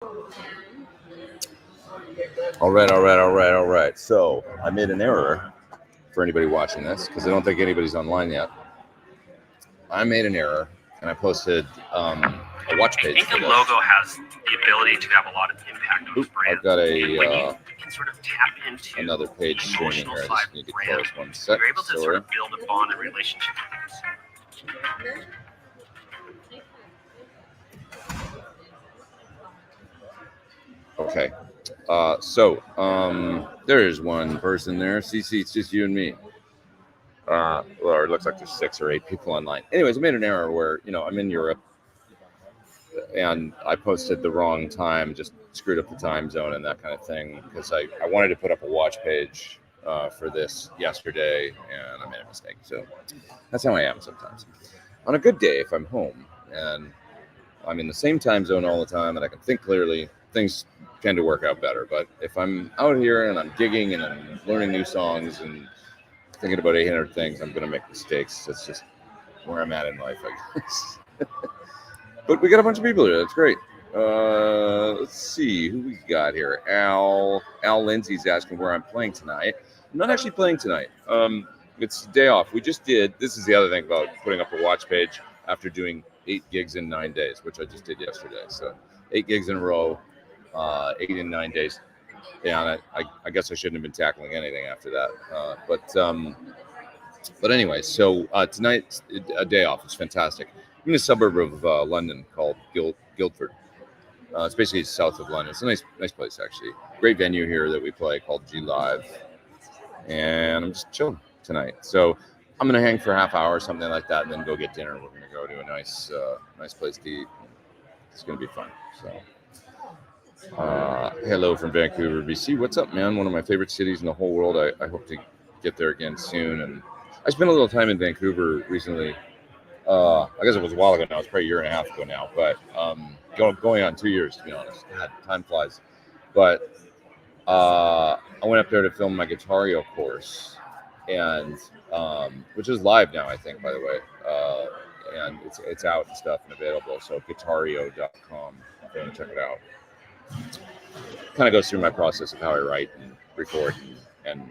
All right, all right, all right, all right. So I made an error for anybody watching this because I don't think anybody's online yet. I made an error and I posted a watch I page. think for the this. logo has the ability to have a lot of impact on Oop, brand. I've got And when a you can sort of tap into another page the streaming emotional here. I side just of need to brand, close one sec. you're able to sort Sorry. of build a bond and relationship with others. Okay. There's one person there. CC, it's just you and me. Or it looks like there's 6 or 8 people online. Anyways, I made an error where, I'm in Europe and I posted the wrong time, just screwed up the time zone and that kind of thing because I wanted to put up a watch page for this yesterday and I made a mistake. So that's how I am sometimes. On a good day, if I'm home and I'm in the same time zone all the time and I can think clearly, things tend to work out better. But if I'm out here and I'm gigging and I'm learning new songs and thinking about 800 things, I'm going to make mistakes. That's just where I'm at in life, I guess. But we got a bunch of people here. That's great. Let's see who we got here. Al Lindsay's asking where I'm playing tonight. I'm not actually playing tonight. It's day off. We just did. This is the other thing about putting up a watch page after doing 8 gigs in 9 days, which I just did yesterday. So 8 gigs in a row, 8 in 9 days. Yeah, and I guess I shouldn't have been tackling anything after that. But anyway, so tonight's a day off. It's fantastic. I'm in a suburb of London called Guildford. It's basically south of London. It's a nice place, actually. Great venue here that we play called G Live. And I'm just chilling tonight. So I'm going to hang for a half hour or something like that and then go get dinner. We're going to go to a nice place to eat. It's going to be fun. So, hello from Vancouver, BC. What's up, man? One of my favorite cities in the whole world. I hope to get there again soon. And I spent a little time in Vancouver recently. I guess it was a while ago now. It's probably a year and a half ago now. But going on 2 years, to be honest. God, time flies. But I went up there to film my Guitario course, and which is live now, I think, by the way. And it's out and stuff and available. So guitario.com. If you want to check it out. Kind of goes through my process of how I write and record and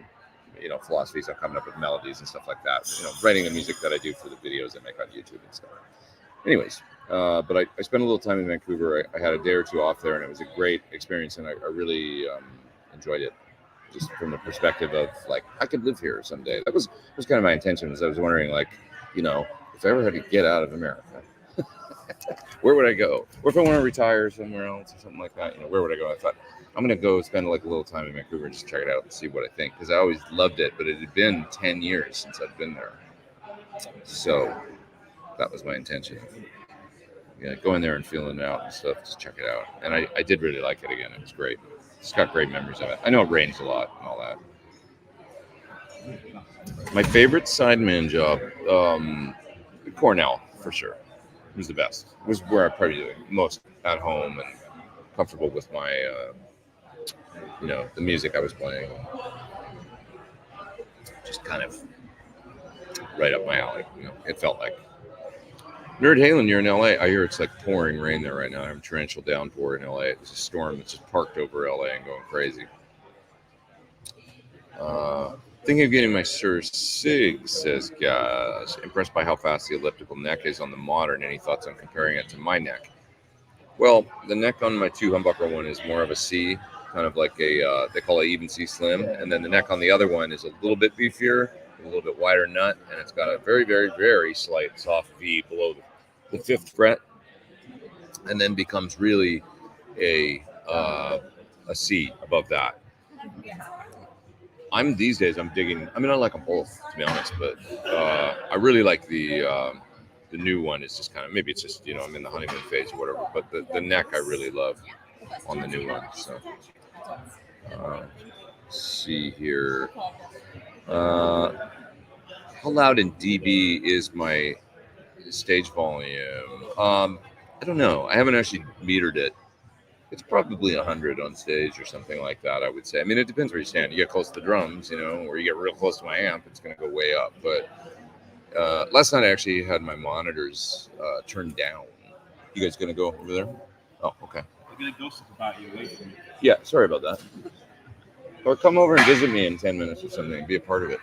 philosophies. I'm coming up with melodies and stuff like that. Writing the music that I do for the videos I make on YouTube and stuff. Anyways, but I spent a little time in Vancouver. I had a day or two off there, and it was a great experience, and I really enjoyed it. Just from the perspective of like I could live here someday. That was kind of my intention. Was I was wondering if I ever had to get out of America, where would I go? Or if I want to retire somewhere else or something like that, where would I go? I thought I'm going to go spend like a little time in Vancouver and just check it out and see what I think. Because I always loved it, but it had been 10 years since I'd been there. So that was my intention. Go in there and feeling it out and stuff, just check it out. And I did really like it again. It was great. It's got great memories of it. I know it rains a lot and all that. My favorite sideman job, Cornell, for sure. It was the best. It was where I probably do most at home and comfortable with my, the music I was playing. Just kind of right up my alley. It felt like. Nerd Halen, you're in LA. I hear it's like pouring rain there right now. I'm torrential downpour in LA. There's a storm that's just parked over LA and going crazy. Thinking of getting my Suhr Sig, says guys. Impressed by how fast the elliptical neck is on the modern. Any thoughts on comparing it to my neck? Well, the neck on my 2 humbucker one is more of a C, kind of like a, they call it even C slim. And then the neck on the other one is a little bit beefier, a little bit wider nut, and it's got a very, very, very slight soft V below the 5th fret, and then becomes really a C above that. These days I'm digging. I mean, I like them both, to be honest, but I really like the new one. Is just kind of, maybe it's just I'm in the honeymoon phase or whatever. But the neck I really love on the new one. So let's see here. How loud in dB is my stage volume? I don't know. I haven't actually metered it. It's probably 100 on stage or something like that, I would say. I mean, it depends where you stand. You get close to the drums, or you get real close to my amp, it's going to go way up. But last night I actually had my monitors turned down. You guys going to go over there? Oh, okay. gonna go something about you away from me. Yeah, sorry about that. Or come over and visit me in 10 minutes or something. Be a part of it.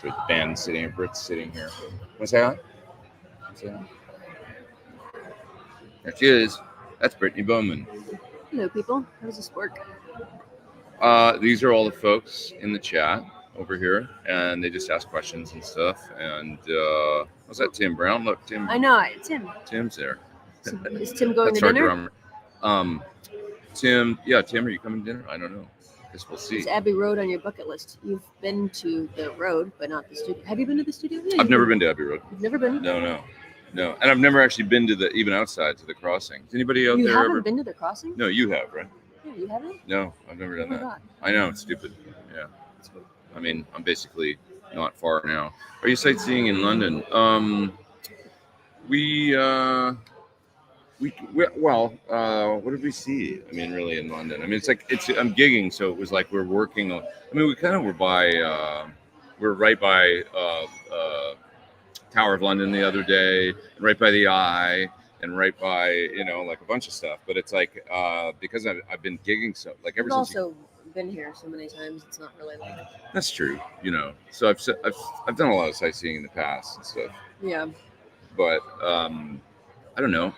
So Ben's sitting here, Britt's sitting here. Want to say hi? Say hi? There she is. That's Britney Bowman. Hello, people. How does this work? These are all the folks in the chat over here, and they just ask questions and stuff. And what's that, Tim Brown? Look, Tim. I know, Tim. Tim's there. Is Tim going That's to our dinner? drummer. Tim, are you coming to dinner? I don't know. Guess we'll see. Is Abbey Road on your bucket list? You've been to the road, but not the studio. Have you been to the studio? Yeah, I've never been to Abbey Road. You've never been? No. And I've never actually been to even outside to the crossing. Has anybody out You there haven't ever? been to the crossing? No, you have, right? Yeah, you haven't? No, I've never Oh done my that. God. I know, it's stupid. Yeah. I mean, I'm basically not far now. Are you sightseeing in London? What did we see? I mean, really in London. I mean, I'm gigging, so it was like we're working on. I mean, we kind of were we're right by Tower of London the other day, right by the Eye, and right by like a bunch of stuff. But it's like because I've been gigging so like ever You've since. also been here so many times. It's not really like. That's true, So I've done a lot of sightseeing in the past and stuff. Yeah. But I don't know.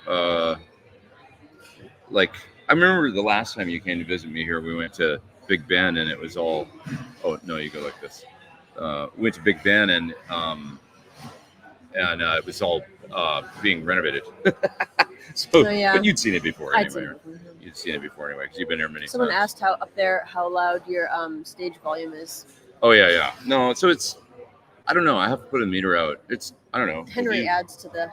Like I remember the last time you came to visit me here, we went to Big Ben, and it was all. Oh no, you go like this. We went to Big Ben, and it was all being renovated. So, yeah. But you'd seen it before I'd anyway. seen Right? it before. You'd seen it before anyway, because you've been here many Someone times. asked how loud your stage volume is. Oh yeah. No, so it's. I don't know. I have to put a meter out. It's. I don't know. Henry adds to the.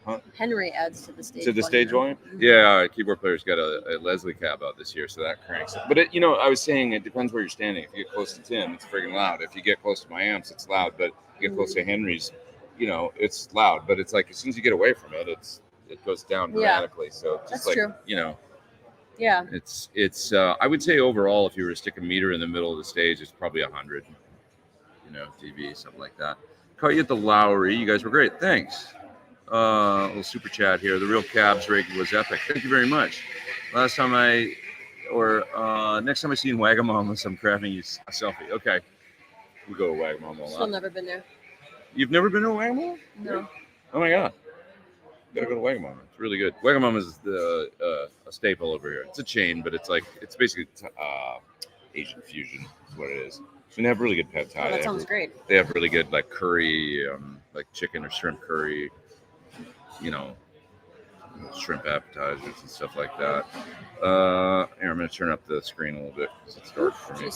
Huh? Henry adds to the stage. To the stage volume? Mhm. Yeah, keyboard player's got a Leslie cab out this year, so that cranks it. But I was saying it depends where you're standing. If you get close to Tim, it's friggin' loud. If you get close to my amps, it's loud. But if you get close to Henry's, it's loud. But it's like as soon as you get away from it, it goes down dramatically. So just That's like true. Yeah. It's I would say overall, if you were to stick a meter in the middle of the stage, it's probably 100. dB, something like that. Caught you at the Lowry. You guys were great. Thanks. Little super chat here. The real cabs rig was epic. Thank you very much. Next time I see you in Wagamamas, I'm crafting you a selfie. Okay. We go to Wagamama a lot. Still never been there. You've never been to Wagamama? No. Oh my God. Gotta go to Wagamama. It's really good. Wagamama is a staple over here. It's a chain, but it's basically Asian fusion is what it is. So they have really good pad thai. Oh, that sounds great. They have really good like curry, like chicken or shrimp curry, shrimp appetizers and stuff like that. Here, I'm going to turn up the screen a little bit because it's dark for me.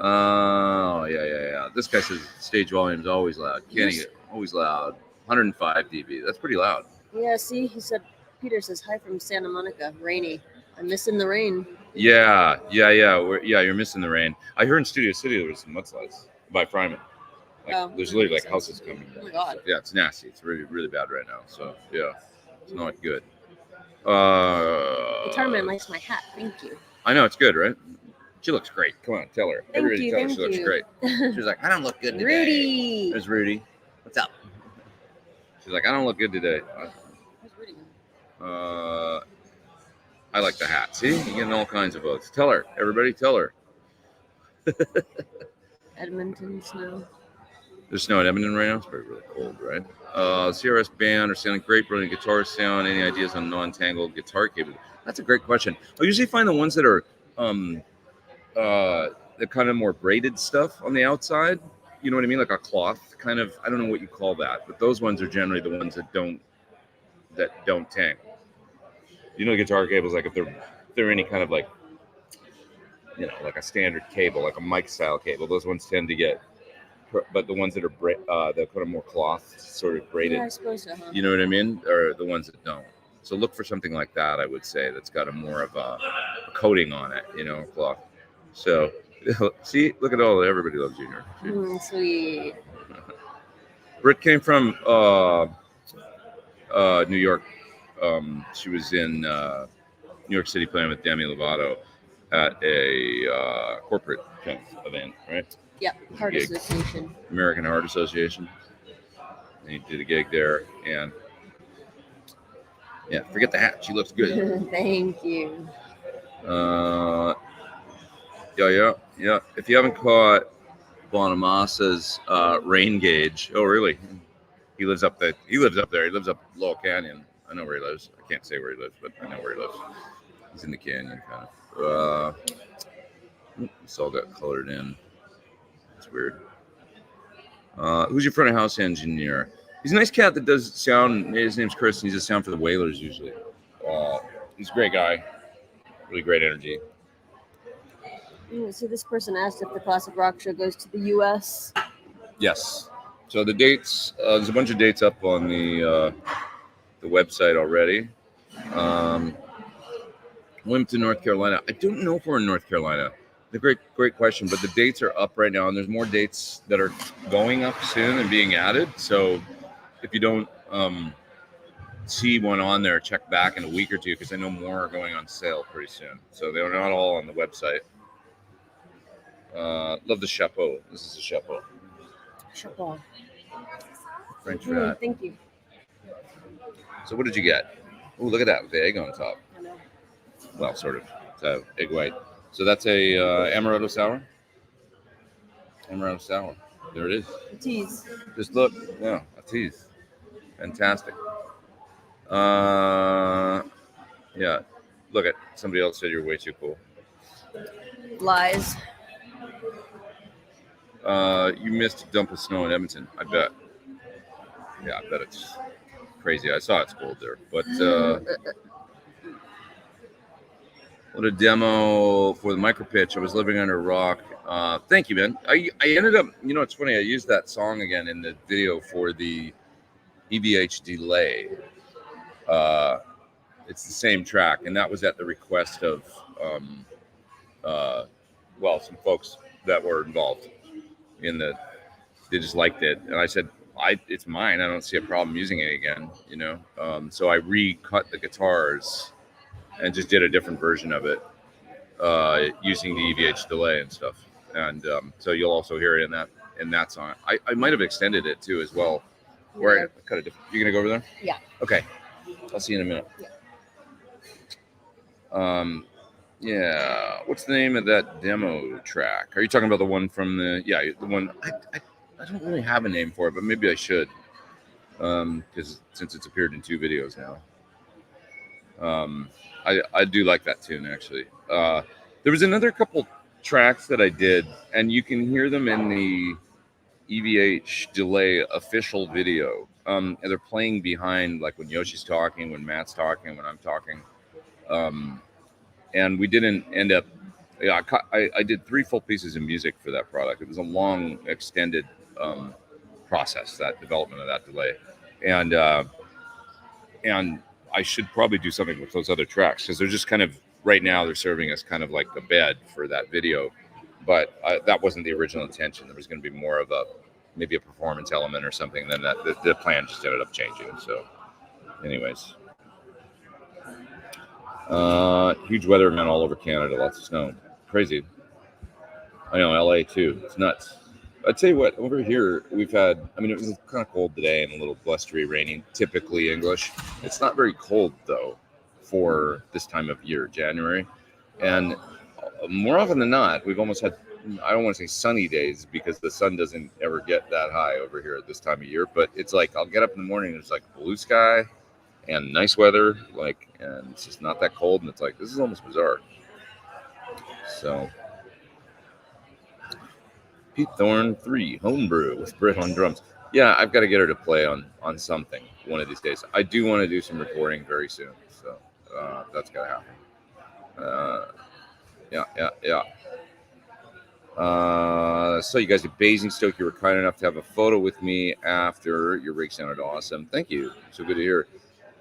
Oh, yeah. This guy says stage volume is always loud. Can't get always loud. 105 dB. That's pretty loud. Yeah, see, Peter says, hi from Santa Monica. Rainy. I'm missing the rain. Yeah. You're missing the rain. I heard in Studio City there was some mudslides by Fryman. There's literally like houses coming. Oh my God. Yeah, it's nasty. It's really, really bad right now. So yeah, it's not good. Guitar man likes my hat. Thank you. I know, it's good, right? She looks great. Come on, tell her. Thank Everybody you, tell her thank she looks you. great. She's like, I don't look good today. Rudy. There's Rudy. What's up? She's like, I don't look good today. Where's Rudy? I like the hat. See, you're getting all kinds of votes. Tell her, everybody, tell her. Edmonton snow. There's snow in Edmonton right now. It's probably really cold, right? CRS band are sounding great, brilliant guitar sound. Any ideas on non-tangled guitar cable? That's a great question. I usually find the ones that are the kind of more braided stuff on the outside. You know what I mean? Like a cloth kind of. I don't know what you call that, but those ones are generally the ones that don't tangle. The guitar cables, like if they're any kind of like, like a standard cable, like a mic style cable, those ones tend to get. But the ones that are that kind of more cloth, sort of braided, Yeah, I suppose so, huh? you know what I mean, are the ones that don't. So look for something like that. I would say that's got a more of a coating on it, cloth. So see, look at all. Everybody loves you here. Sweet. Britt came from New York. She was in New York City playing with Demi Lovato at a corporate kind of event, right? Yep, Heart Association. American Heart Association. And he did a gig there, and Yeah, forget the hat. She looks good. Thank you. Yeah. If you haven't caught Bonamassa's rain gauge, oh really? He lives up there. He lives up Laurel Canyon. I know where he lives. I can't say where he lives, but I know where he lives. He's in the canyon, kind of. It's all got colored in. It's weird. Who's your front of house engineer? He's a nice cat that does sound. His name's Chris, and he does sound for the Whalers usually. He's a great guy. Really great energy. So this person asked if the classic rock show goes to the U.S. Yes. So the dates. There's a bunch of dates up on the website already. Wilmington, North Carolina. I don't know if we're in North Carolina. The great question. But the dates are up right now, and there's more dates that are going up soon and being added. So if you don't see one on there, check back in a week or two, because I know more are going on sale pretty soon. So they're not all on the website. Love the chapeau. This is a chapeau. Chapeau. French for that. Thank you. So what did you get? Oh, look at that with the egg on top. I know. Well, sort of. It's egg white. So that's a amaretto sour. Amaretto sour. There it is. A tease. Just look. Yeah, a tease. Fantastic. Yeah. Look at somebody else said you're way too cool. Lies. You missed a dump of snow in Edmonton. I bet. Yeah, I bet it's crazy. I saw it's cold there, but what a demo for the micro pitch. I was living under a rock. Thank you, man. I ended up, it's funny. I used that song again in the video for the EVH delay. It's the same track, and that was at the request of some folks that were involved in they just liked it, and I said, it's mine. I don't see a problem using it again, so I recut the guitars and just did a different version of it using the EVH delay and stuff, and so you'll also hear it in that song. I might have extended it too as well, where I cut it. You gonna go over there? Yeah. Okay, I'll see you in a minute. Yeah. What's the name of that demo track? Are you talking about the one from the one? I don't really have a name for it, but maybe I should, because since it's appeared in 2 videos now. I do like that tune, actually. There was another couple tracks that I did, and you can hear them in the EVH delay official video. And they're playing behind, like when Yoshi's talking, when Matt's talking, when I'm talking. And we didn't end up. Yeah, I did 3 full pieces of music for that product. It was a long, extended process, that development of that delay, and I should probably do something with those other tracks, because they're just kind of right now they're serving as kind of like the bed for that video, but that wasn't the original intention. There was going to be more of maybe a performance element or something. Then the plan just ended up changing. So, anyways. Huge weather event all over Canada, lots of snow. Crazy. I know, LA too. It's nuts. I'd tell you what, over here we've had, it was kind of cold today and a little blustery, rainy, typically English. It's not very cold though for this time of year, January. And more often than not, we've almost had, I don't want to say sunny days, because the sun doesn't ever get that high over here at this time of year, but it's like I'll get up in the morning and there's like blue sky and nice weather, and it's just not that cold, and it's like, this is almost bizarre. So, Pete Thorn 3 homebrew with Brit on drums. Yeah, I've got to get her to play on something one of these days. I do want to do some recording very soon, so that's got to happen. Yeah. So you guys are Basingstoke. You were kind enough to have a photo with me after. Your rig sounded awesome. Thank you. So good to hear.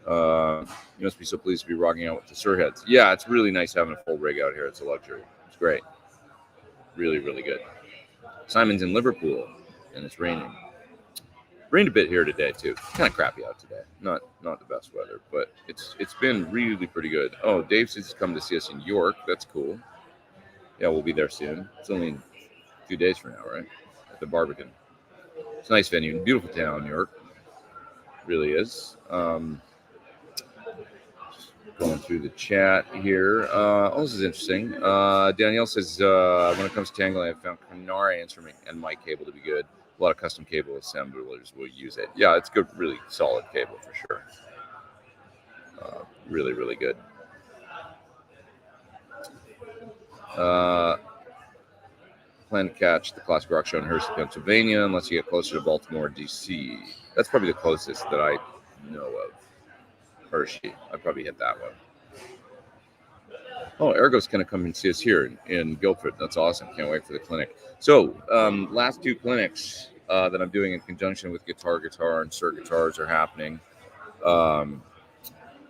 You must be so pleased to be rocking out with the Suhr heads. Yeah, it's really nice having a full rig out here. It's a luxury. It's great. Really, really good. Simon's in Liverpool, and it's raining. Rained a bit here today too. Kind of crappy out today. Not the best weather, but it's been really pretty good. Oh, Dave says he's come to see us in York. That's cool. Yeah, we'll be there soon. It's only a few days from now, right? At the Barbican. It's a nice venue. Beautiful town, York. Really is. Going through the chat here. This is interesting. Danielle says, when it comes to tangling, I found Canary instrument and mic cable to be good. A lot of custom cable assemblers will use it. Yeah, it's good, really solid cable for sure. Really, really good. Plan to catch the Classic Rock Show in Hershey, Pennsylvania, unless you get closer to Baltimore or DC. That's probably the closest that I know of. Hershey. I'd probably hit that one. Oh, Ergo's going to come and see us here in Guildford. That's awesome. Can't wait for the clinic. So, last two clinics that I'm doing in conjunction with Guitar, and Suhr Guitars are happening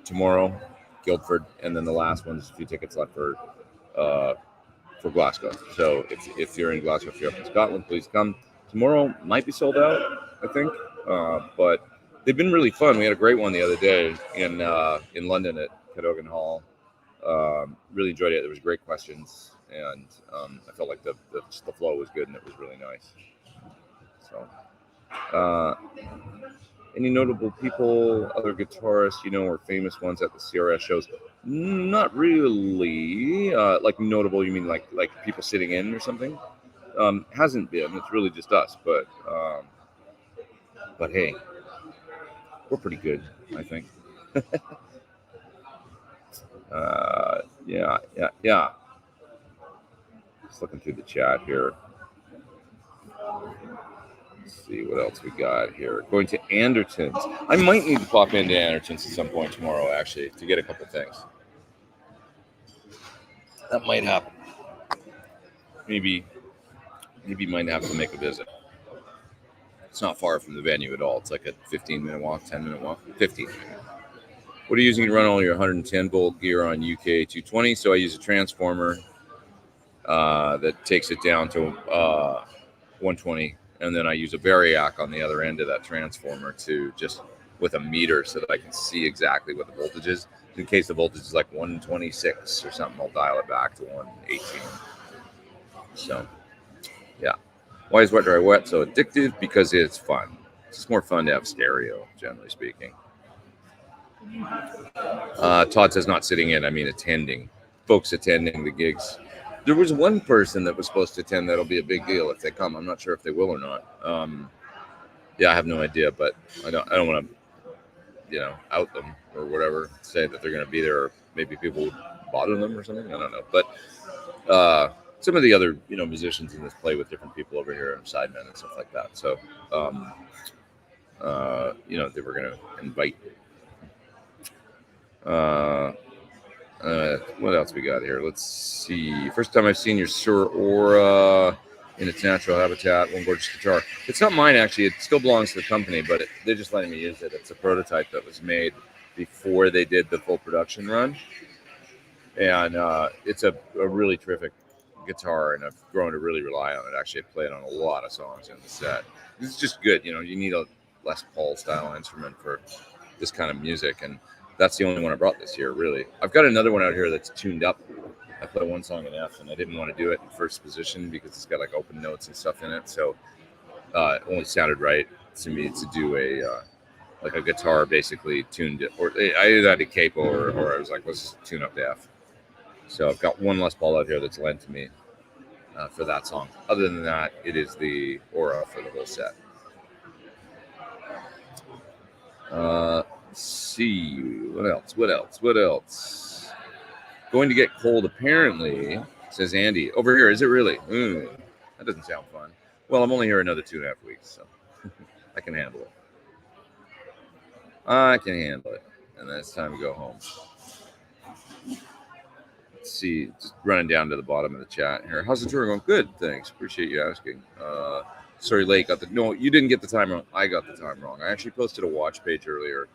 tomorrow, Guildford, and then the last one's a few tickets left for Glasgow. So if you're in Glasgow, if you're up in Scotland, please come. Tomorrow might be sold out, I think, but they've been really fun. We had a great one the other day in London at Cadogan Hall. Really enjoyed it. There was great questions, and I felt like the flow was good, and it was really nice. So, any notable people, other guitarists, or famous ones at the CRS shows? Not really. Like notable, you mean like people sitting in or something? Hasn't been. It's really just us. But hey, we're pretty good, I think. Yeah. Just looking through the chat here. Let's see what else we got here. Going to Anderton's. I might need to pop into Anderton's at some point tomorrow, actually, to get a couple things. That might happen. Maybe might have to make a visit. It's not far from the venue at all. It's like a 15-minute walk, 10-minute walk, 15. What are you using to run all your 110 volt gear on UK 220? So I use a transformer that takes it down to 120, and then I use a variac on the other end of that transformer to just with a meter so that I can see exactly what the voltage is. In case the voltage is like 126 or something, I'll dial it back to 118. So, yeah. Why is wet dry wet so addictive? Because it's fun. It's just more fun to have stereo, generally speaking. Todd says not sitting in, I mean attending. Folks attending the gigs. There was one person that was supposed to attend that'll be a big deal if they come. I'm not sure if they will or not. I have no idea, but I don't want to, out them or whatever, say that they're going to be there, or maybe people would bother them or something. I don't know. But some of the other, musicians in this play with different people over here, and sidemen and stuff like that. So, they were going to invite. What else we got here? Let's see. First time I've seen your Suhr Aura in its natural habitat. One gorgeous guitar. It's not mine, actually. It still belongs to the company, but they're just letting me use it. It's a prototype that was made before they did the full production run. And it's a really terrific guitar, and I've grown to really rely on it. Actually, I play it on a lot of songs in the set. It's just good. You need a Les Paul style instrument for this kind of music, and that's the only one I brought this year, really. I've got another one out here that's tuned up. I play one song in F, and I didn't want to do it in first position because it's got like open notes and stuff in it. So it only sounded right to me to do a guitar basically tuned it. Or I either had a capo or I was like, let's just tune up to F. So I've got one Les Paul out here that's lent to me for that song. Other than that, it is the Aura for the whole set. Let's see, what else? Going to get cold apparently, says Andy. Over here, is it really? That doesn't sound fun. Well, I'm only here another 2.5 weeks, so I can handle it. And then it's time to go home. Let's see, just running down to the bottom of the chat here. How's the tour going? Good, thanks. Appreciate you asking. Sorry, Lake. No, you didn't get the time wrong. I got the time wrong. I actually posted a watch page earlier.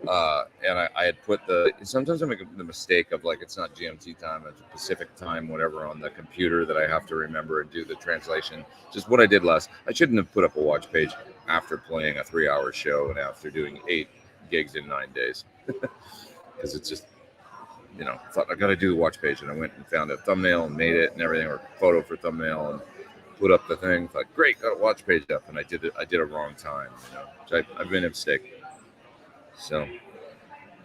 And I had put sometimes I make the mistake of like, it's not GMT time, it's Pacific time, whatever, on the computer that I have to remember and do the translation. Just what I did last. I shouldn't have put up a watch page after playing a 3-hour show and after doing 8 gigs in 9 days. Because it's just, I thought I got to do the watch page, and I went and found a thumbnail and made it and everything, or photo for thumbnail, and put up the thing. Thought, great, got a watch page up, and I did a wrong time. So I've been a mistake. So,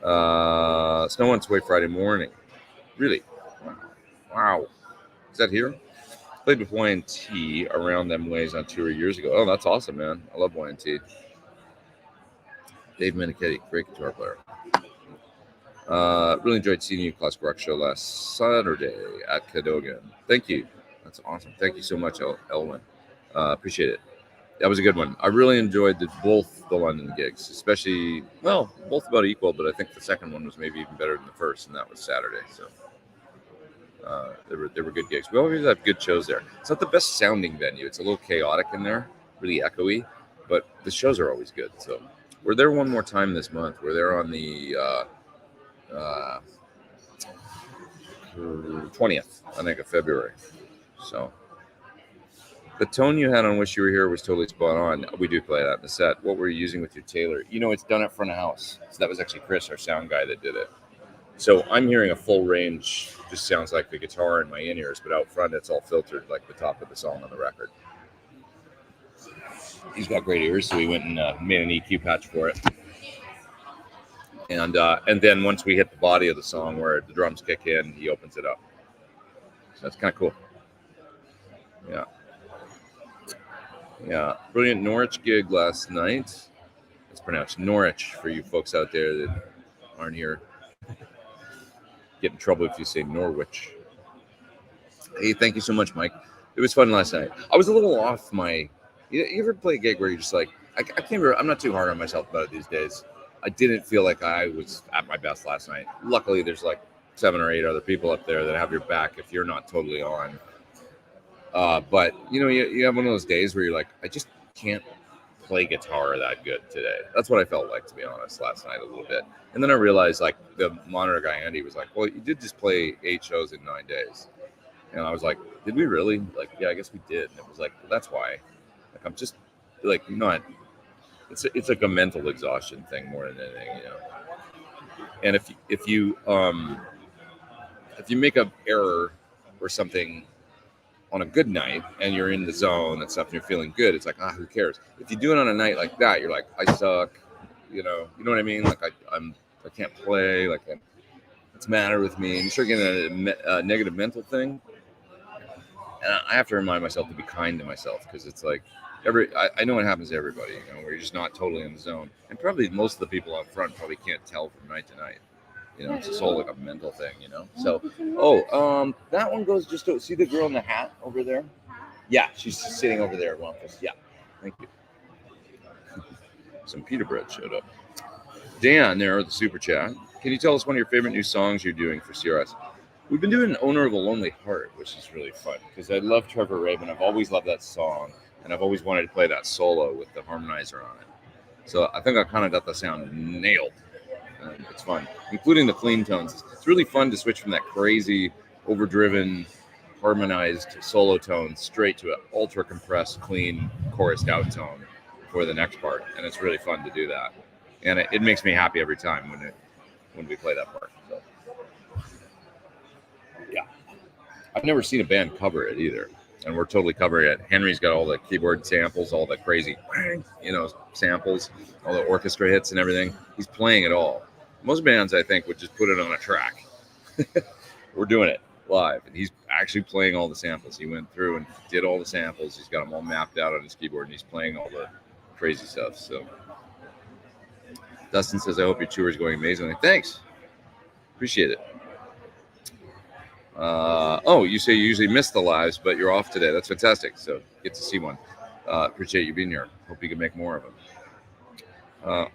Snow on its way Friday morning. Really? Wow. Is that here? Played with Y&T around them ways on tour years ago. Oh, that's awesome, man. I love Y&T. Dave Minichetti, great guitar player. Really enjoyed seeing you classic rock show last Saturday at Cadogan. Thank you. That's awesome. Thank you so much, Elwin. Appreciate it. That was a good one. I really enjoyed both the London gigs, especially, well, both about equal, but I think the second one was maybe even better than the first, and that was Saturday. So they were good gigs. We always have good shows there. It's not the best sounding venue. It's a little chaotic in there, really echoey, but the shows are always good. So we're there one more time this month. We're there on the 20th, I think, of February. So the tone you had on Wish You Were Here was totally spot on. We do play that in the set. What were you using with your Taylor? It's done at front of house. So that was actually Chris, our sound guy, that did it. So I'm hearing a full range, just sounds like the guitar in my in-ears, but out front it's all filtered like the top of the song on the record. He's got great ears, so we went and made an EQ patch for it. And then once we hit the body of the song where the drums kick in, he opens it up. So that's kind of cool. Yeah. Brilliant Norwich gig last night. It's pronounced Norwich for you folks out there that aren't here. Get in trouble if you say Norwich. Hey, thank you so much, Mike. It was fun last night. I was a little off my... You ever play a gig where you're just like... I can't remember. I'm not too hard on myself about it these days. I didn't feel like I was at my best last night. Luckily, there's like 7 or 8 other people up there that have your back if you're not totally on. But, you have one of those days where you're like, I just can't play guitar that good today. That's what I felt like, to be honest, last night a little bit. And then I realized, like, the monitor guy, Andy, was like, well, you did just play 8 shows in 9 days. And I was like, did we really? Like, yeah, I guess we did. And it was like, well, that's why. Like, I'm just, like, not... It's like a mental exhaustion thing more than anything, And if you make an error or something on a good night and you're in the zone and stuff and you're feeling good, it's like, who cares? If you do it on a night like that, you're like, I suck, you know what I mean? Like I can't play, like what's the matter with me? And you start getting a negative mental thing. And I have to remind myself to be kind to myself because it's like I know it happens to everybody, where you're just not totally in the zone. And probably most of the people up front probably can't tell from night to night. It's just all like a mental thing, So, that one goes just to see the girl in the hat over there. Yeah, she's sitting over there. Yeah, thank you. Some pita bread showed up. Dan there with the super chat. Can you tell us one of your favorite new songs you're doing for CRS? We've been doing Owner of a Lonely Heart, which is really fun because I love Trevor Rabin. I've always loved that song, and I've always wanted to play that solo with the harmonizer on it. So I think I kind of got the sound nailed. It's fun, including the clean tones. It's really fun to switch from that crazy, overdriven, harmonized solo tone straight to an ultra compressed, clean, chorused out tone for the next part, and it's really fun to do that. And it makes me happy every time when we play that part. So, yeah, I've never seen a band cover it either, and we're totally covering it. Henry's got all the keyboard samples, all the crazy, samples, all the orchestra hits and everything. He's playing it all. Most bands, I think, would just put it on a track. We're doing it live, and he's actually playing all the samples. He went through and did all the samples. He's got them all mapped out on his keyboard, and he's playing all the crazy stuff. So Dustin says, I hope your tour is going amazingly. Thanks. Appreciate it. You say you usually miss the lives, but you're off today. That's fantastic. So get to see one. Appreciate you being here. Hope you can make more of them.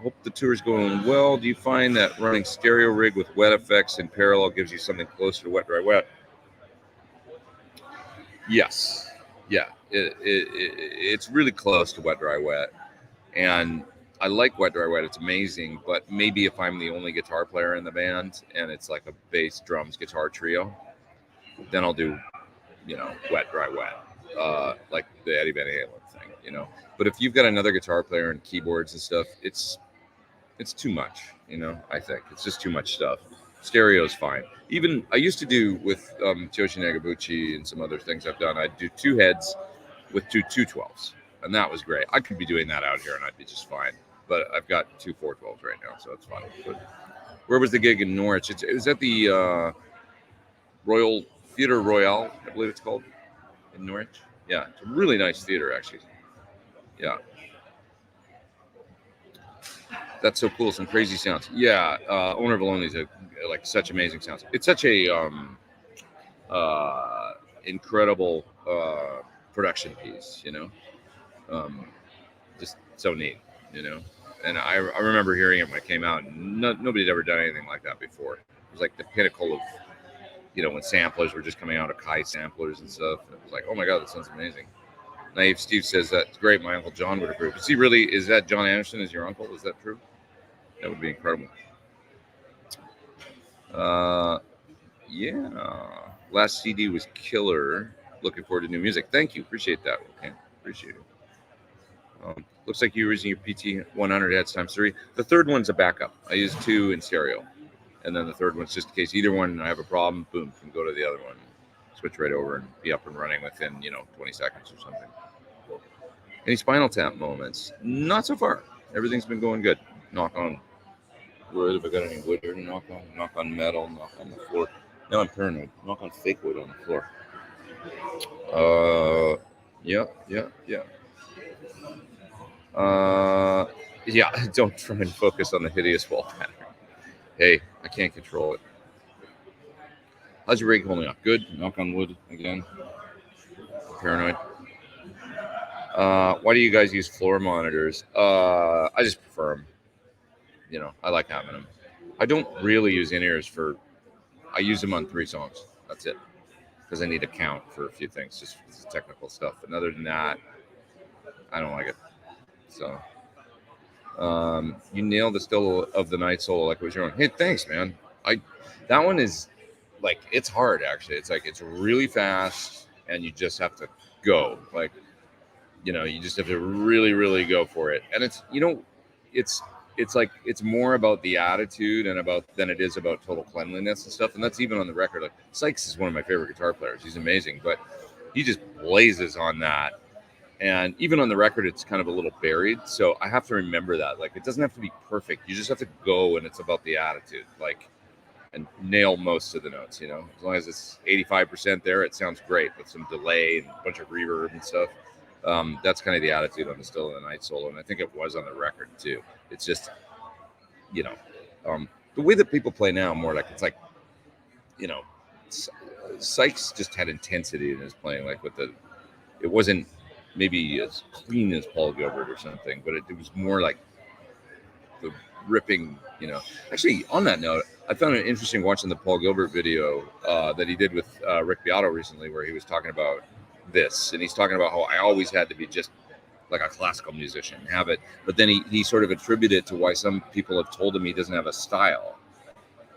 Hope the tour is going well. Do you find that running stereo rig with wet effects in parallel gives you something closer to wet, dry, wet? Yes. Yeah. It's really close to wet, dry, wet. And I like wet, dry, wet. It's amazing. But maybe if I'm the only guitar player in the band and it's like a bass, drums, guitar trio, then I'll do, wet, dry, wet. Like the Eddie Van Halen thing, But if you've got another guitar player and keyboards and stuff, it's too much, I think. It's just too much stuff. Stereo's fine. Even I used to do with Toshi Nagabuchi and some other things I've done, I'd do 2 heads with 2 212s. And that was great. I could be doing that out here and I'd be just fine. But I've got 2 412s right now, so it's fine. But Where was the gig in Norwich? It was at the Royal Theatre Royale, I believe it's called, in Norwich. Yeah, it's a really nice theater, actually. Yeah. That's so cool. Some crazy sounds. Yeah, Owner of Alone is like such amazing sounds. It's such a incredible production piece, you know. Just so neat, you know. And I remember hearing it when it came out. And nobody had ever done anything like that before. It was like the pinnacle of, you know, when samplers were just coming out of Kai samplers and stuff. It was like, oh my god, that sounds amazing. Naive Steve says that's great. My uncle John would approve. Is he really? Is that John Anderson? Is your uncle? Is that true? That would be incredible. Yeah. Last CD was killer. Looking forward to new music. Thank you. Appreciate that. Okay. Appreciate it. Looks like you're using your PT 100 heads times 3. The third one's a backup. I use 2 in stereo. And then the third one's just in case either one I have a problem, boom, can go to the other one. Switch right over and be up and running within, 20 seconds or something. Any Spinal Tap moments? Not so far. Everything's been going good. Knock on wood. If I got any wood here to knock on? Knock on metal. Knock on the floor. Now I'm paranoid. Knock on fake wood on the floor. Yeah. Yeah, don't try and focus on the hideous wall pattern. Hey, I can't control it. How's your rig holding up? Good. Knock on wood again. Paranoid. Why do you guys use floor monitors? I just prefer them. I like having them. I don't really use in-ears I use them on 3 songs. That's it. Because I need to count for a few things, just technical stuff. And other than that, I don't like it. So, you nailed the Still of the Night solo like it was your own. Hey, thanks, man. That one is like, it's hard actually. It's like, it's really fast and you just have to go. Like, you just have to really, really go for it. And it's like, it's more about the attitude than it is about total cleanliness and stuff. And that's even on the record. Like, Sykes is one of my favorite guitar players. He's amazing, but he just blazes on that. And even on the record, it's kind of a little buried. So I have to remember that. Like, it doesn't have to be perfect. You just have to go, and it's about the attitude. Like, and nail most of the notes, As long as it's 85% there, it sounds great with some delay and a bunch of reverb and stuff. That's kind of the attitude on the Still of the Night solo. And I think it was on the record, too. It's just, the way that people play now, more like, it's like, Sykes just had intensity in his playing. Like, it wasn't maybe as clean as Paul Gilbert or something, but it was more like the ripping, Actually, on that note, I found it interesting watching the Paul Gilbert video that he did with Rick Beato recently, where he was talking about this, and he's talking about how I always had to be just like a classical musician, have it, but then he sort of attributed it to why some people have told him he doesn't have a style,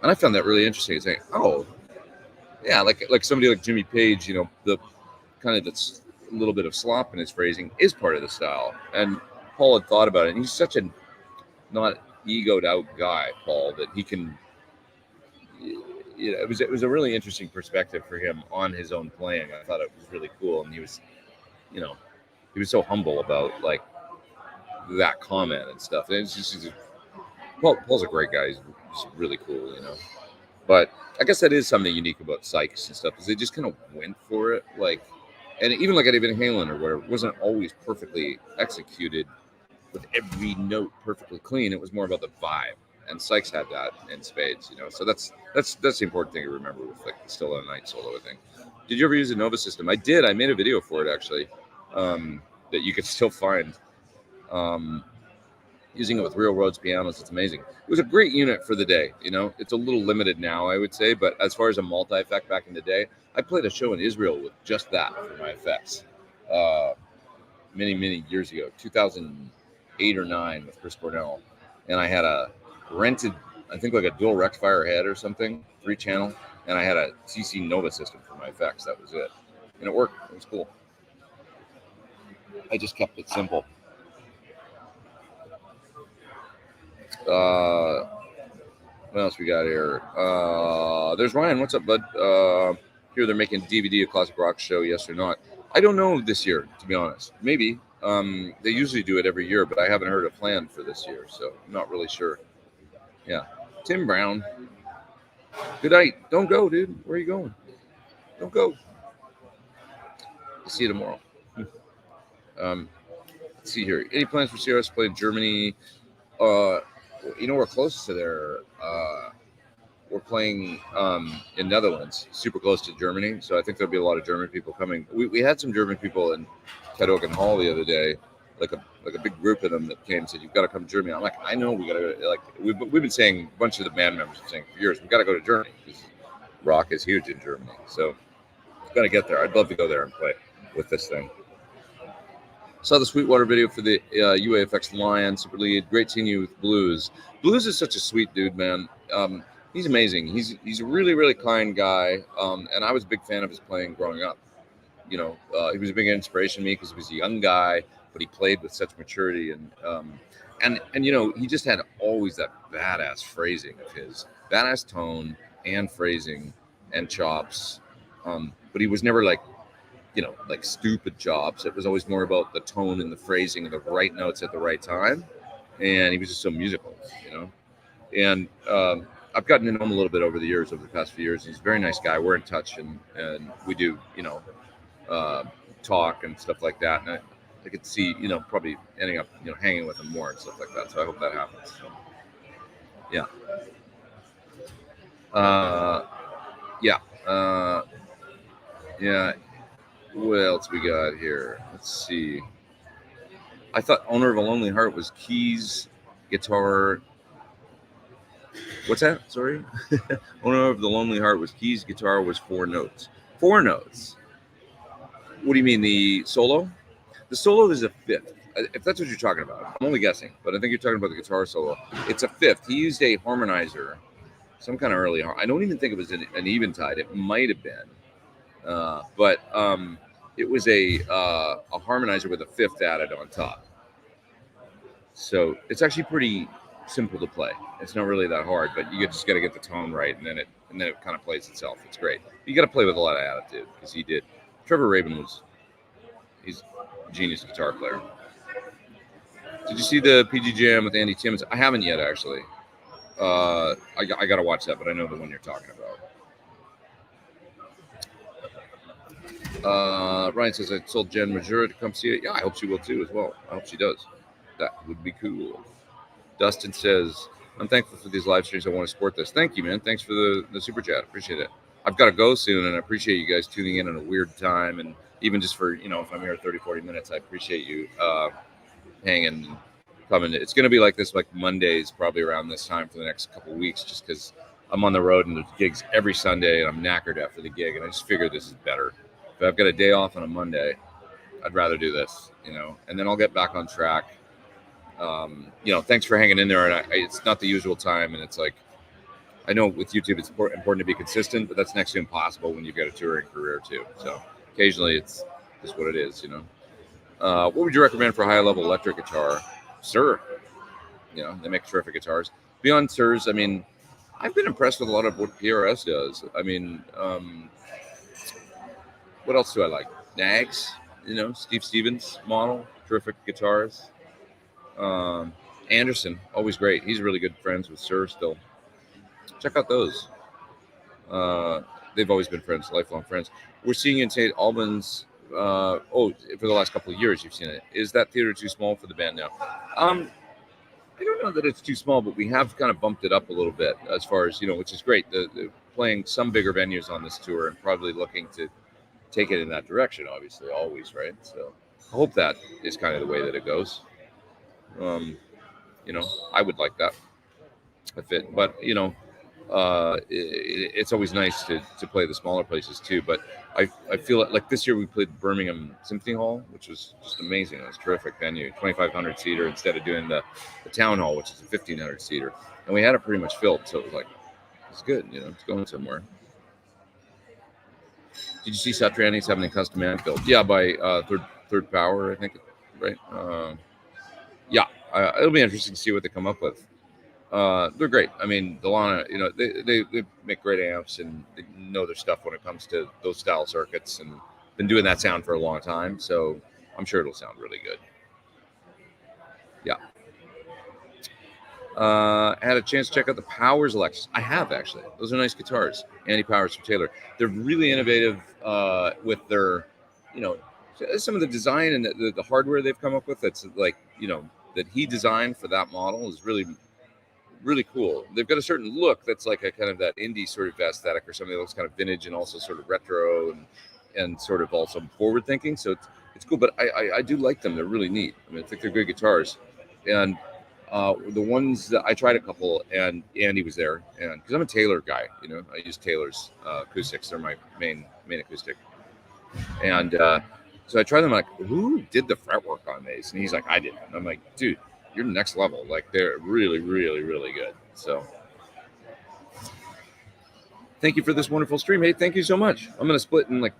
and I found that really interesting. Saying, oh, yeah, like somebody like Jimmy Page, the kind of that's a little bit of slop in his phrasing is part of the style. And Paul had thought about it, and he's such a not egoed out guy, Paul, that he can. It was a really interesting perspective for him on his own playing. I thought it was really cool, and he was, he was so humble about like that comment and stuff. And it's just Paul's a great guy. He's really cool, But I guess that is something unique about Sykes and stuff, is they just kind of went for it, like. And even like at Van Halen or whatever, it wasn't always perfectly executed with every note perfectly clean. It was more about the vibe, and Sykes had that in spades, So that's the important thing to remember with like the Still of the Night solo thing. Did you ever use a Nova system? I did. I made a video for it actually, that you could still find. Using it with Real Roads pianos, it's amazing. It was a great unit for the day, It's a little limited now, I would say, but as far as a multi-effect back in the day, I played a show in Israel with just that for my effects many, many years ago, 2008 or 9 with Chris Cornell. And I had a rented, I think like a dual rectifier head or something, 3-channel, and I had a CC Nova system for my effects. That was it. And it worked. It was cool. I just kept it simple. What else we got here? There's Ryan. What's up, bud? Here they're making DVD of Classic Rock show. Yes or not? I don't know this year, to be honest. Maybe. They usually do it every year, but I haven't heard a plan for this year, so I'm not really sure. Yeah. Tim Brown. Good night. Don't go, dude. Where are you going? Don't go. I'll see you tomorrow. Let's see here. Any plans for CRS to play in Germany? We're close to there. We're playing in Netherlands, super close to Germany. So I think there'll be a lot of German people coming. We had some German people in Cadogan Hall the other day, like a big group of them that came and said, "You've got to come to Germany." I'm like, I know we got to go. Like we've been saying, a bunch of the band members are saying for years, we got to go to Germany because rock is huge in Germany. So got to get there. I'd love to go there and play with this thing. Saw the Sweetwater video for the UAFX Lion Super Lead. Great seeing you with Blues. Blues is such a sweet dude, man. He's amazing. He's a really, really kind guy. And I was a big fan of his playing growing up. He was a big inspiration to me because he was a young guy, but he played with such maturity and he just had always that badass phrasing of his, badass tone and phrasing and chops. But he was never like stupid chops. It was always more about the tone and the phrasing and the right notes at the right time. And he was just so musical, And I've gotten to know him a little bit over the past few years. He's a very nice guy. We're in touch and we do, talk and stuff like that. And I could see, probably ending up, hanging with him more and stuff like that. So I hope that happens. So, yeah. Yeah. What else we got here? Let's see. I thought Owner of a Lonely Heart was keys, guitar. What's that? Sorry. Owner of the Lonely Heart was keys, guitar was 4 notes. 4 notes. What do you mean, the solo? The solo is a 5th. If that's what you're talking about. I'm only guessing, but I think you're talking about the guitar solo. It's a 5th. He used a harmonizer, some kind of early. I don't even think it was an Eventide. It might have been. But it was a harmonizer with a 5th added on top. So it's actually pretty simple to play. It's not really that hard, but you just got to get the tone right, and then it kind of plays itself. It's great. You got to play with a lot of attitude because he did. Trevor Rabin he's a genius guitar player. Did you see the PG Jam with Andy Timmons? I haven't yet, actually. I got to watch that, but I know the one you're talking about. Ryan says, I told Jen Majura to come see it. Yeah, I hope she will too as well. I hope she does. That would be cool. Dustin says, I'm thankful for these live streams. I want to support this. Thank you, man. Thanks for the super chat. Appreciate it. I've got to go soon, and I appreciate you guys tuning in at a weird time. And even just for, if I'm here 30, 40 minutes, I appreciate you hanging and coming. It's going to be like this, like Mondays, probably around this time for the next couple of weeks, just because I'm on the road and there's gigs every Sunday, and I'm knackered after the gig, and I just figured this is better. If I've got a day off on a Monday, I'd rather do this, and then I'll get back on track. Thanks for hanging in there. And it's not the usual time, and it's like, I know with YouTube it's important to be consistent, but that's next to impossible when you've got a touring career too. So occasionally it's just what it is, What would you recommend for high-level electric guitar? Suhr. They make terrific guitars. Beyond Suhrs, I mean, I've been impressed with a lot of what PRS does. I mean, what else do I like? Nags, Steve Stevens model, terrific guitars. Anderson, always great. He's really good friends with Suhr still. Check out those. They've always been friends, lifelong friends. We're seeing in St. Albans. For the last couple of years, you've seen it. Is that theater too small for the band now? I don't know that it's too small, but we have kind of bumped it up a little bit as far as, which is great. The playing some bigger venues on this tour and probably looking to take it in that direction, obviously, always, right? So I hope that is kind of the way that it goes. I would like that if it, but it's always nice to play the smaller places too. But I feel like this year we played Birmingham Symphony Hall, which was just amazing. It was a terrific venue, 2,500 seater instead of doing the town hall, which is a 1,500 seater, and we had it pretty much filled. So it was like, it's good, it's going somewhere. Did you see Satriani's having a custom amp built? Yeah, by Third Power, I think, right? Yeah, it'll be interesting to see what they come up with. They're great. I mean, Delana, they make great amps and they know their stuff when it comes to those style circuits and been doing that sound for a long time. So I'm sure it'll sound really good. Yeah. I had a chance to check out the Powers Alexis. I have actually. Those are nice guitars. Andy Powers from Taylor. They're really innovative with their, you know, some of the design and the hardware they've come up with. That's like, you know, that he designed for that model is really, really cool. They've got a certain look that's like a kind of that indie sort of aesthetic or something that looks kind of vintage and also sort of retro and sort of also forward thinking. So it's cool. But I do like them. They're really neat. I mean, I think they're good guitars. And the ones that I tried a couple, and Andy was there, and because I'm a Taylor guy, you know, I use Taylor's acoustics. They're my main acoustic, and so I tried them. Like, who did the fretwork on these? And he's like, I did. And I'm like, dude, you're next level. Like, they're really, really, really good. So, thank you for this wonderful stream. Hey, thank you so much. I'm gonna split in like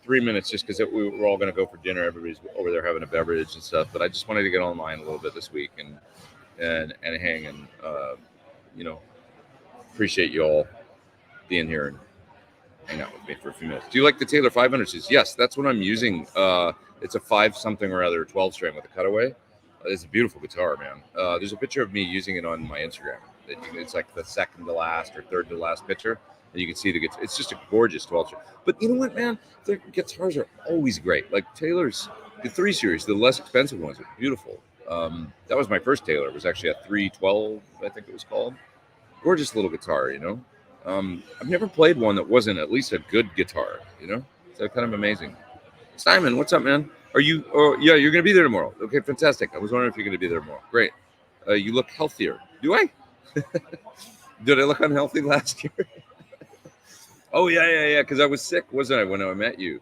3 minutes just because we're all gonna go for dinner. Everybody's over there having a beverage and stuff. But I just wanted to get online a little bit this week and hang and you know, appreciate you all being here and hang out with me for a few minutes. Do you like the Taylor 500s? Yes, that's what I'm using. It's a 5 something or other 12 string with a cutaway. It's a beautiful guitar, man. There's a picture of me using it on my Instagram. It's like the second to last or third to last picture, and you can see the guitar. It's just a gorgeous 12 string. But you know what, man? Their guitars are always great. Like Taylor's, the 3 Series, the less expensive ones are beautiful. That was my first Taylor. It was actually a 312, I think it was called. Gorgeous little guitar, you know. I've never played one that wasn't at least a good guitar, you know. So kind of amazing. Simon, what's up, man? Are you? Oh, yeah, you're gonna be there tomorrow. Okay, fantastic. I was wondering if you're gonna be there tomorrow. Great. You look healthier. Do I? Did I look unhealthy last year? Oh yeah. Because I was sick, wasn't I, when I met you?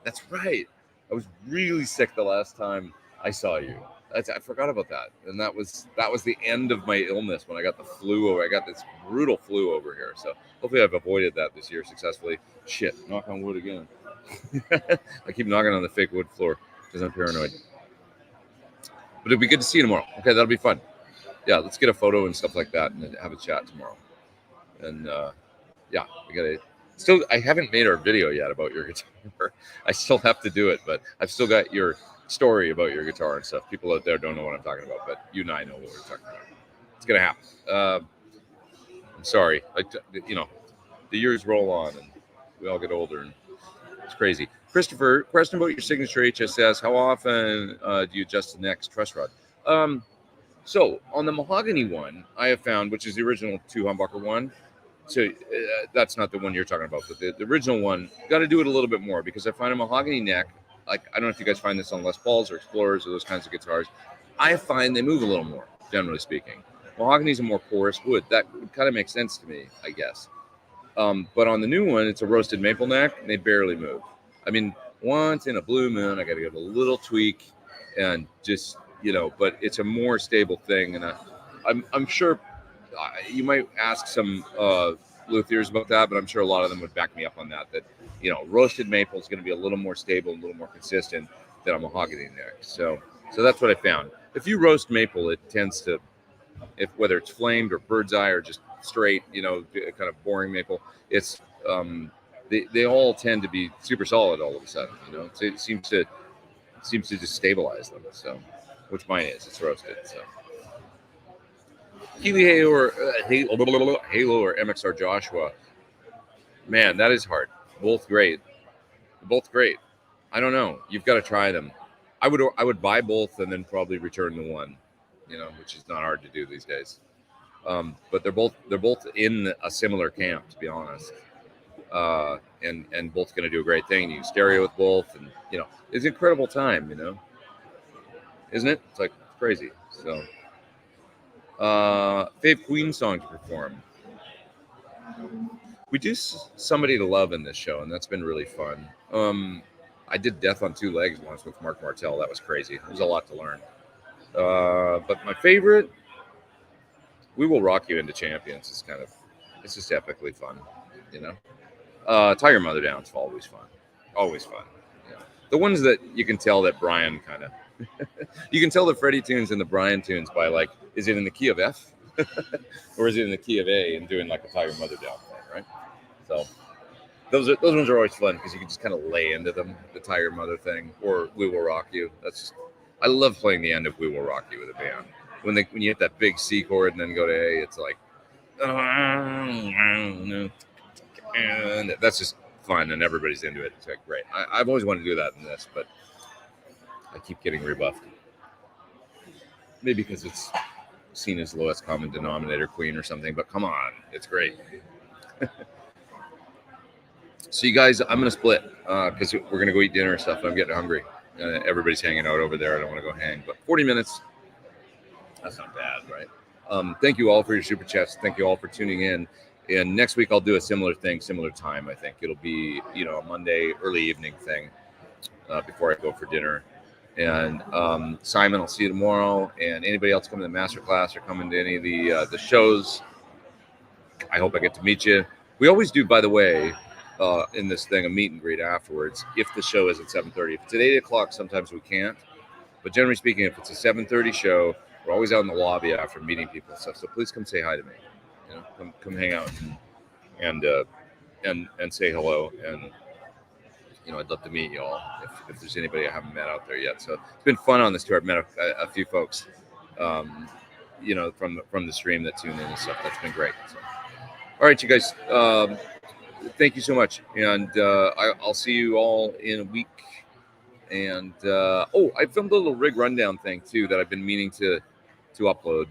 That's right. I was really sick the last time I saw you. I forgot about that, and that was the end of my illness when I got the flu. I got this brutal flu over here, so hopefully I've avoided that this year successfully. Shit, knock on wood again. I keep knocking on the fake wood floor because I'm paranoid. But it'll be good to see you tomorrow. Okay, that'll be fun. Yeah, let's get a photo and stuff like that, and have a chat tomorrow. And yeah, we gotta. Still, I haven't made our video yet about your guitar. I still have to do it, but I've still got your story about your guitar and stuff. People out there don't know what I'm talking about, but you and I know what we're talking about. It's gonna happen. I'm sorry, you know, the years roll on and we all get older, and it's crazy. Christopher, question about your signature HSS: how often do you adjust the next truss rod? So on the mahogany one, I have found, which is the original 2 humbucker one. So that's not the one you're talking about, but the original one, got to do it a little bit more because I find a mahogany neck. Like, I don't know if you guys find this on Les Pauls or Explorers or those kinds of guitars. I find they move a little more, generally speaking. Mahogany is a more porous wood. That would kind of make sense to me, I guess. But on the new one, it's a roasted maple neck, and they barely move. I mean, once in a blue moon, I got to give a little tweak and just, you know, but it's a more stable thing. And I'm sure you might ask some luthiers about that, but I'm sure a lot of them would back me up on that, you know, roasted maple is going to be a little more stable, a little more consistent than a mahogany neck. So that's what I found. If you roast maple, it tends to, whether it's flamed or bird's eye or just straight, you know, kind of boring maple, it's they all tend to be super solid all of a sudden, you know. So it seems to just stabilize them. So, which mine is, it's roasted. So Keeley Halo or MXR Joshua, man, that is hard. Both great. I don't know. You've got to try them. I would buy both and then probably return the one, you know, which is not hard to do these days. But they're both in a similar camp, to be honest. And both going to do a great thing. You can stereo with both, and you know, it's an incredible time, you know, isn't it? It's like crazy. So, fave Queen song to perform. We do Somebody to Love in this show, and that's been really fun. I did Death on Two Legs once with Mark Martel. That was crazy. It was a lot to learn. But my favorite, We Will Rock You Into Champions, is it's just epically fun, you know. Tie Your Mother Down is always fun. Always fun. Yeah. The ones that you can tell that Brian kind of, you can tell the Freddie tunes and the Brian tunes by, like, is it in the key of F or is it in the key of A, and doing like a Tie Your Mother Down thing, right? So those ones are always fun because you can just kind of lay into them, the Tie Your Mother thing or We Will Rock You. I love playing the end of We Will Rock You with a band. when you hit that big C chord and then go to A, it's like, and that's just fun, and everybody's into it. It's like great. I've always wanted to do that in this, but I keep getting rebuffed. Maybe because it's seen as lowest common denominator queen or something, but come on, it's great. So you guys, I'm gonna split because we're gonna go eat dinner and stuff, and I'm getting hungry. Everybody's hanging out over there. I don't want to go hang, but 40 minutes, that's not bad, right? Thank you all for your super chats. Thank you all for tuning in. And next week I'll do a similar thing, similar time. I think it'll be a Monday early evening thing before I go for dinner. And Simon, I'll see you tomorrow. And anybody else coming to the Masterclass or coming to any of the shows, I hope I get to meet you. We always do, by the way, in this thing, a meet and greet afterwards. If the show is at 7:30, if it's at 8 o'clock, sometimes we can't. But generally speaking, if it's a 7:30 show, we're always out in the lobby after meeting people and stuff. So please come say hi to me. Come hang out and say hello. And I'd love to meet you all if there's anybody I haven't met out there yet. So it's been fun on this tour. I've met a few folks, from the stream that tune in and stuff. That's been great. So, all right, you guys. Thank you so much, and I'll see you all in a week. And I filmed a little rig rundown thing too that I've been meaning to upload.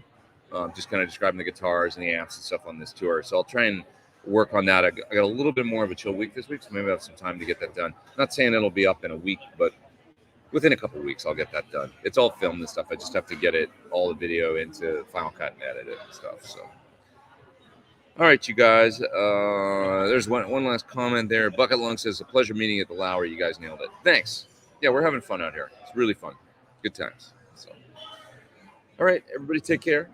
Just kind of describing the guitars and the amps and stuff on this tour. So I'll try and work on that. I got a little bit more of a chill week this week, so maybe I have some time to get that done. Not saying it'll be up in a week, but within a couple of weeks I'll get that done. It's all filmed and stuff. I just have to get all the video into Final Cut and edit it and stuff. So. All right, you guys. There's one last comment there. Bucket Lung says, a pleasure meeting at the Lowry. You guys nailed it. Thanks. Yeah, we're having fun out here. It's really fun. Good times. So, all right, everybody take care,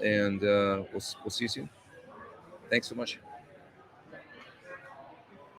and we'll see you soon. Thanks so much.